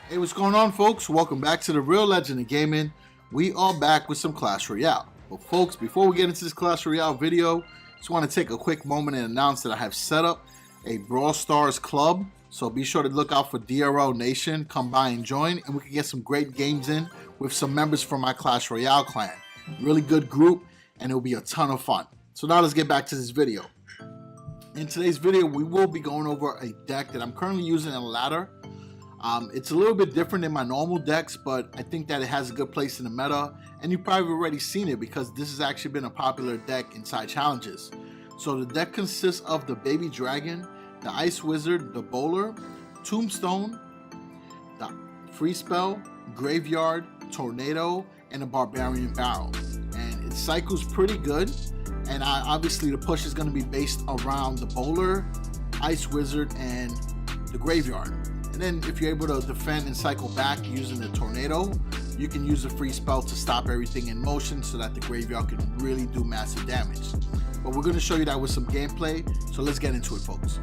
Hey, what's going on, folks? Welcome back to the Real Legend of Gaming. We are back with some Clash Royale. But folks, before we get into this Clash Royale video, just want to take a quick moment and announce that I have set up a Brawl Stars club. So be sure to look out for DRL Nation. Come by and join, and we can get some great games in with some members from my Clash Royale clan. Really good group, and it'll be a ton of fun. So now let's get back to this video. In today's video, we will be going over a deck that I'm currently using in ladder. It's a little bit different than my normal decks, but I think that it has a good place in the meta, and you've probably already seen it because this has actually been a popular deck inside challenges. So the deck consists of the Baby Dragon, the Ice Wizard, the Bowler, Tombstone, the Free Spell, Graveyard, Tornado, and a Barbarian Barrel. And it cycles pretty good, and obviously the push is going to be based around the Bowler, Ice Wizard, and the Graveyard. And then if you're able to defend and cycle back using the Tornado, you can use a free spell to stop everything in motion so that the Graveyard can really do massive damage. But we're going to show you that with some gameplay, so let's get into it, folks.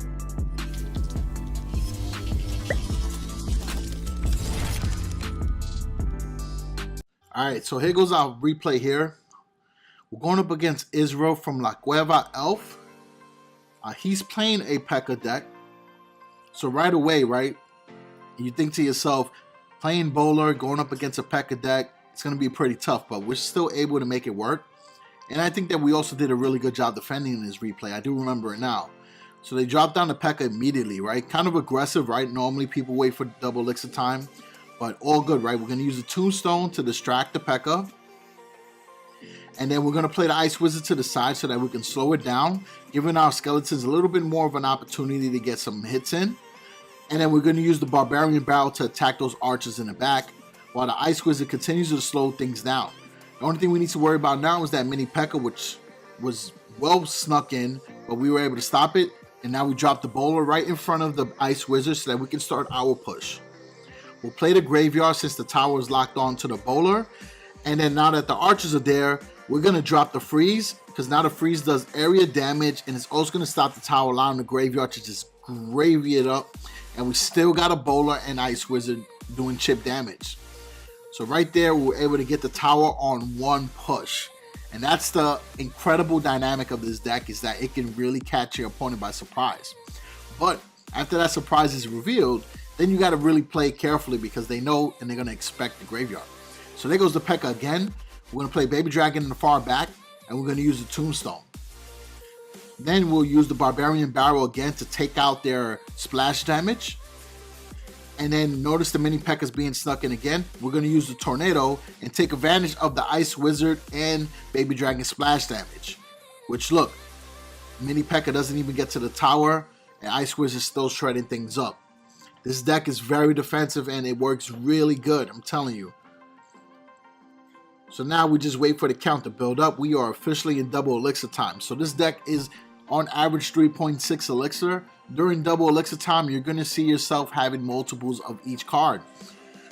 Alright, so here goes our replay here. We're going up against Israel from La Cueva Elf. He's playing a P.E.K.K.A deck. So right away, right? You think to yourself, playing Bowler, going up against a P.E.K.K.A deck, it's going to be pretty tough, but we're still able to make it work. And I think that we also did a really good job defending in this replay. I do remember it now. So they dropped down the P.E.K.K.A immediately, right? Kind of aggressive, right? Normally people wait for double elixir time, but all good, right? We're going to use the Tombstone to distract the P.E.K.K.A. And then we're going to play the Ice Wizard to the side so that we can slow it down, giving our skeletons a little bit more of an opportunity to get some hits in. And then we're going to use the Barbarian Barrel to attack those archers in the back, while the Ice Wizard continues to slow things down. The only thing we need to worry about now is that mini P.E.K.K.A, which was well snuck in, but we were able to stop it. And now we drop the Bowler right in front of the Ice Wizard so that we can start our push. We'll play the Graveyard since the tower is locked on to the Bowler. And then now that the archers are there, we're going to drop the Freeze, because now the Freeze does area damage, and it's also going to stop the tower, allowing the Graveyard to just gravy it up. And we still got a Bowler and Ice Wizard doing chip damage. So right there, we were able to get the tower on one push. And that's the incredible dynamic of this deck, is that it can really catch your opponent by surprise. But after that surprise is revealed, then you got to really play carefully, because they know and they're going to expect the Graveyard. So there goes the P.E.K.K.A again. We're going to play Baby Dragon in the far back, and we're going to use the Tombstone. Then we'll use the Barbarian Barrel again to take out their splash damage. And then notice the mini P.E.K.K.A is being snuck in again. We're going to use the Tornado and take advantage of the Ice Wizard and Baby Dragon splash damage. Which, look, mini P.E.K.K.A doesn't even get to the tower, and Ice Wizard is still shredding things up. This deck is very defensive, and it works really good, I'm telling you. So now we just wait for the count to build up. We are officially in double elixir time. So this deck is on average 3.6 elixir. During double elixir time, you're going to see yourself having multiples of each card.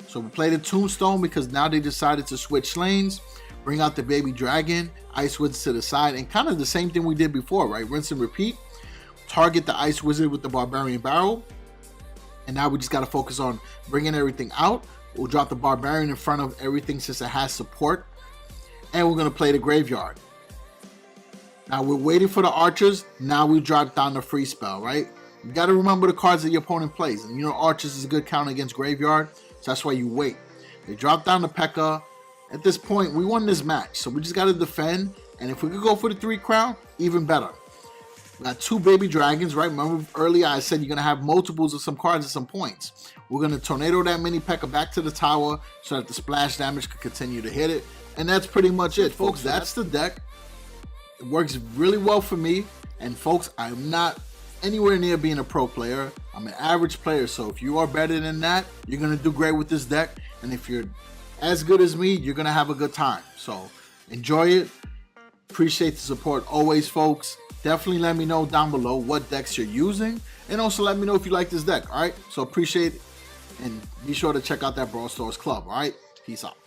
So we play the Tombstone because now they decided to switch lanes, bring out the Baby Dragon, Ice Wizard to the side, and kind of the same thing we did before, right? Rinse and repeat. Target the Ice Wizard with the Barbarian Barrel. And now we just got to focus on bringing everything out. We'll drop the Barbarian in front of everything since it has support. And we're going to play the Graveyard. Now we're waiting for the archers. Now we drop down the free spell, right? You got to remember the cards that your opponent plays. And you know archers is a good counter against Graveyard. So that's why you wait. They drop down the P.E.K.K.A. At this point, we won this match. So we just got to defend. And if we could go for the 3 crown, even better. We got 2 Baby Dragons, right? Remember earlier I said you're going to have multiples of some cards at some points. We're going to Tornado that mini P.E.K.K.A back to the tower so that the splash damage can continue to hit it. And that's pretty much it, folks. That's the deck. It works really well for me. And folks, I'm not anywhere near being a pro player. I'm an average player. So if you are better than that, you're going to do great with this deck. And if you're as good as me, you're going to have a good time. So enjoy it. Appreciate the support always, folks. Definitely let me know down below what decks you're using. And also let me know if you like this deck, all right? So appreciate it. And be sure to check out that Brawl Stars club, all right? Peace out.